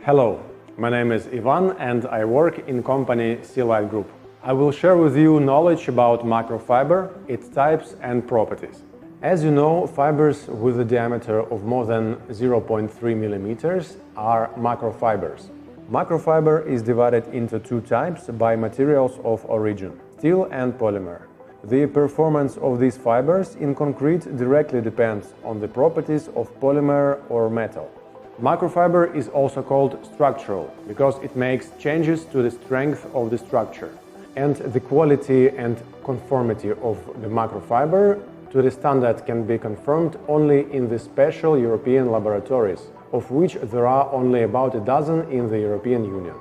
Hello, my name is Ivan and I work in company Sealite Group. I will share with you knowledge about microfiber, its types and properties. As you know, fibers with a diameter of more than 0.3 millimeters are macrofibers. Macrofiber is divided into two types by materials of origin, steel and polymer. The performance of these fibers in concrete directly depends on the properties of polymer or metal. Macrofiber is also called structural because it makes changes to the strength of the structure. And the quality and conformity of the macrofiber to the standard can be confirmed only in the special European laboratories, of which there are only about a dozen in the European Union.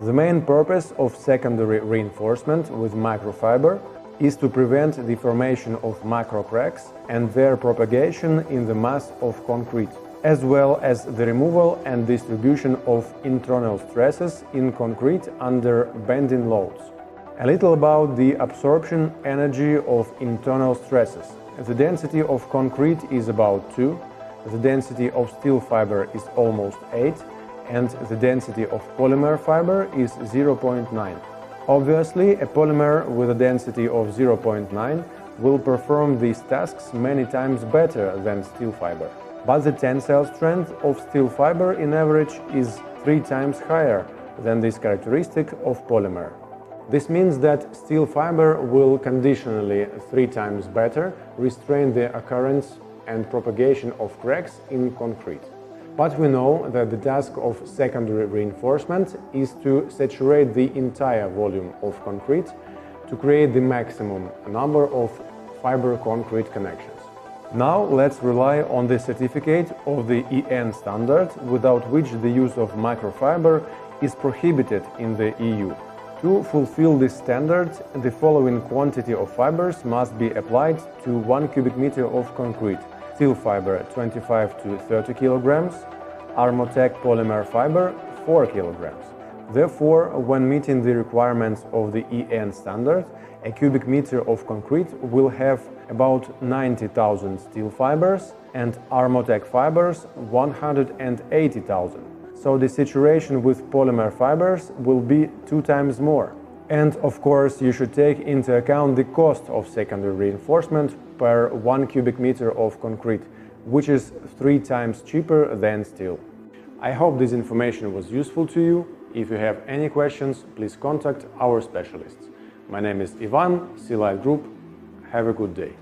The main purpose of secondary reinforcement with macrofiber is to prevent the formation of macro cracks and their propagation in the mass of concrete, as well as the removal and distribution of internal stresses in concrete under bending loads. A little about the absorption energy of internal stresses. The density of concrete is about 2, the density of steel fiber is almost 8, and the density of polymer fiber is 0.9. Obviously, a polymer with a density of 0.9 will perform these tasks many times better than steel fiber. But the tensile strength of steel fiber in average is 3 times higher than this characteristic of polymer. This means that steel fiber will conditionally 3 times better restrain the occurrence and propagation of cracks in concrete. But we know that the task of secondary reinforcement is to saturate the entire volume of concrete to create the maximum number of fiber-concrete connections. Now let's rely on the certificate of the EN standard, without which the use of microfiber is prohibited in the EU. To fulfill this standard, the following quantity of fibers must be applied to 1 cubic meter of concrete: steel fiber 25 to 30 kilograms, Armotec polymer fiber 4 kilograms. Therefore, when meeting the requirements of the EN standard, a cubic meter of concrete will have about 90,000 steel fibers and Armotec fibers 180,000. So the saturation with polymer fibers will be 2 times more. And of course, you should take into account the cost of secondary reinforcement per 1 cubic meter of concrete, which is 3 times cheaper than steel. I hope this information was useful to you. If you have any questions, please contact our specialists. My name is Ivan, Sealite Group. Have a good day.